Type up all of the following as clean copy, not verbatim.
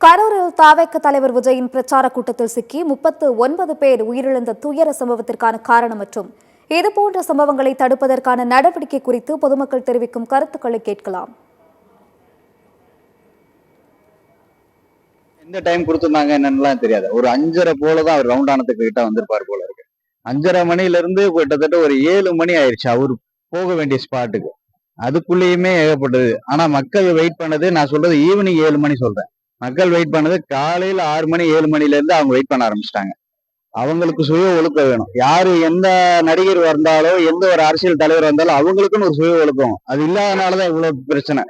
கரூரில் தாவேக தலைவர் விஜயின் பிரச்சார கூட்டத்தில் சிக்கி 39 பேர் உயிரிழந்த துயர சம்பவத்திற்கான காரணம் மற்றும் இதுபோன்ற சம்பவங்களை தடுப்பதற்கான நடவடிக்கை குறித்து பொதுமக்கள் தெரிவிக்கும் கருத்துக்களை கேட்கலாம். எந்த டைம் கொடுத்துருந்தாங்க என்னன்னு தெரியாது. ஒரு 5:30 போலதான் அவர் ரவுண்டானத்துக்கு கிட்ட வந்திருப்பார் போல இருக்கு. 5:30 மணில இருந்து கிட்டத்தட்ட ஒரு 7 மணி ஆயிடுச்சு அவர் போக வேண்டிய ஸ்பாட்டுக்கு. அதுக்குள்ளேயுமே ஏகப்பட்டது. ஆனா மக்கள் வெயிட் பண்ணது, நான் சொல்றது ஈவினிங் 7 மணி சொல்றேன். மக்கள் வெயிட் பண்ணது காலையில 6 மணி 7 மணில இருந்து அவங்க வெயிட் பண்ண ஆரம்பிச்சிட்டாங்க. அவங்களுக்கு சுய ஒழுக்கம் வேணும். யாரு எந்த நடிகர் வந்தாலோ எந்த ஒரு அரசியல் தலைவர் வந்தாலும் அவங்களுக்குன்னு ஒரு சுய ஒழுக்கம். அது இல்லாதனாலதான் இவ்வளவு பிரச்சனை.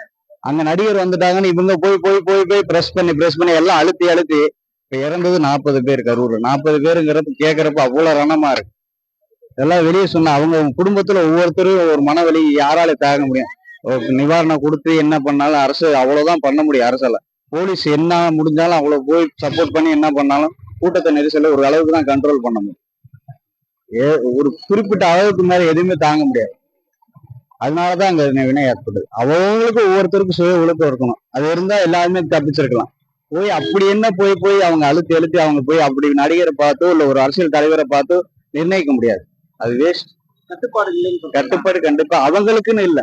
அங்க நடிகர் வந்துட்டாங்கன்னு இவங்க போய் போய் போய் போய் பிரஸ் பண்ணி எல்லாம் அழுத்தி அழுத்தி இப்ப இறந்தது 40 பேர். கரூர் 40 பேருங்கிறது கேட்கறப்ப அவ்வளவு ரணமா இருக்கு. இதெல்லாம் வெளியே சொன்ன அவங்க குடும்பத்துல ஒவ்வொருத்தரும் ஒரு மனவலி யாரால தாங்க முடியும். நிவாரணம் கொடுத்து என்ன பண்ணாலும் அரசு அவ்வளவுதான் பண்ண முடியும். அரசால போலீஸ் என்ன முடிஞ்சாலும் அவ்வளவு போய் சப்போர்ட் பண்ணி என்ன பண்ணாலும் கூட்டத்தை நெரிசல ஒரு அளவுக்கு தான் கண்ட்ரோல் பண்ண முடியும். ஒரு குறிப்பிட்ட அளவுக்கு மேல எதுவுமே தாங்க முடியாது. அதனாலதான் அங்க வினை ஏற்படுது. அவங்களுக்கு ஒவ்வொருத்தருக்கும் சுய ஒழுக்கம் இருக்கணும். அது இருந்தா எல்லாருமே தப்பிச்சிருக்கலாம். போய் அப்படி என்ன போய் போய் அவங்க அழுத்தி அழுத்தி அவங்க போய் அப்படி நடிகரை பார்த்தோ இல்ல ஒரு அரசியல் தலைவரை பார்த்தோ நிர்ணயிக்க முடியாது. அது வேஸ்ட். கட்டுப்பாடு கண்டிப்பா அவங்களுக்குன்னு இல்ல,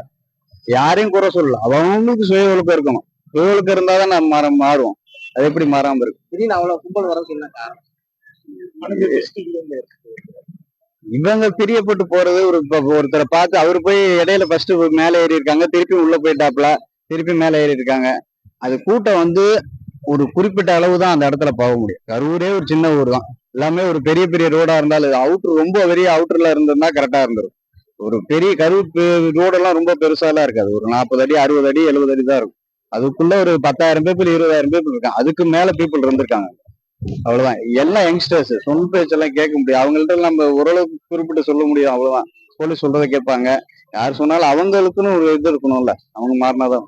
யாரையும் குறை சொல்லலாம். அவங்களுக்கு சுய ஒழுக்கம் இருக்கணும். சுய ஒழுக்கம் இருந்தாதான் நம்ம மாறுவோம். அது எப்படி மாறாம இருக்கு? திடீர்னு அவ்வளவு கும்பல் வரதுக்கு என்ன காரணம்? இவங்க பிரியப்பட்டு போறது. ஒருத்தரை பார்த்து அவரு போய் இடையில ஃபர்ஸ்ட் மேல ஏறி இருக்காங்க, திருப்பி உள்ள போயிட்டாப்ல, திருப்பி மேல ஏறி இருக்காங்க. அது கூட்டம் ஒரு குறிப்பிட்ட அளவு தான் அந்த இடத்துல போக முடியும். கரூரே ஒரு சின்ன ஊர் தான். எல்லாமே ஒரு பெரிய பெரிய ரோடா இருந்தாலும் அவுட்டர் ரொம்ப பெரிய அவுட்டர்ல இருந்திருந்தா கரெக்டா இருந்துரும். ஒரு பெரிய கரூர் ரோடெல்லாம் ரொம்ப பெருசாலாம் இருக்காது. ஒரு 40 அடி 60 அடி 70 அடி தான் இருக்கும். அதுக்குள்ள ஒரு 10,000 பீப்புள் 20,000 பீப்புள் இருக்காங்க. அதுக்கு மேல பீப்புள் இருந்திருக்காங்க. அவ்வளவுதான். எல்லாம் யங்ஸ்டர்ஸ் சொந்த பேச்செல்லாம் கேட்க முடியும். அவங்கள்ட்ட நம்ம ஓரளவுக்கு குறிப்பிட்டு சொல்ல முடியும். அவ்வளவுதான். போலீஸ் சொல்றதை கேட்பாங்க. யார் சொன்னாலும் அவங்களுக்குன்னு ஒரு இது இருக்கணும்ல. அவங்க மாறினாதான்.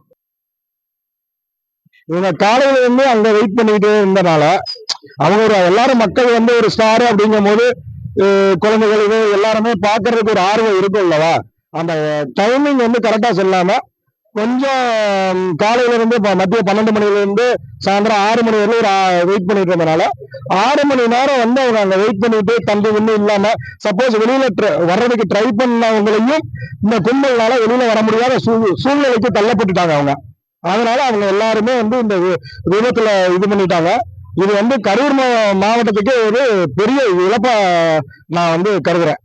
இவங்க காலையில இருந்து அங்க வெயிட் பண்ணிட்டு இருந்தனால அவங்க எல்லாரும் மக்கள் ஒரு ஸ்டார் அப்படிங்கும் போது குழந்தைகள் இது எல்லாருமே பாக்குறதுக்கு ஒரு ஆர்வம் இருக்கும் இல்லவா. அந்த டைமிங் கரெக்டா சொல்லாம கொஞ்சம் காலையில இருந்து மதிய 12 மணில இருந்து சாயந்தரம் 6 மணி வரையும் வெயிட் பண்ணிட்டு இருந்தனால 6 மணி நேரம் அவங்க அங்க வெயிட் பண்ணிட்டு தம்பி ஒண்ணும் இல்லாம சப்போஸ் வெளியில வர்றதுக்கு ட்ரை பண்ணவங்களையும் இந்த கும்பல்னால வெளியில வர முடியாத சூழ்நிலைக்கு தள்ளப்பட்டுட்டாங்க அவங்க. அதனால அவங்க எல்லாருமே இந்த விபத்துல இது பண்ணிட்டாங்க. இது கரூர் மாவட்டத்துக்கு ஒரு பெரிய இழப்பா நான் கருதுறேன்.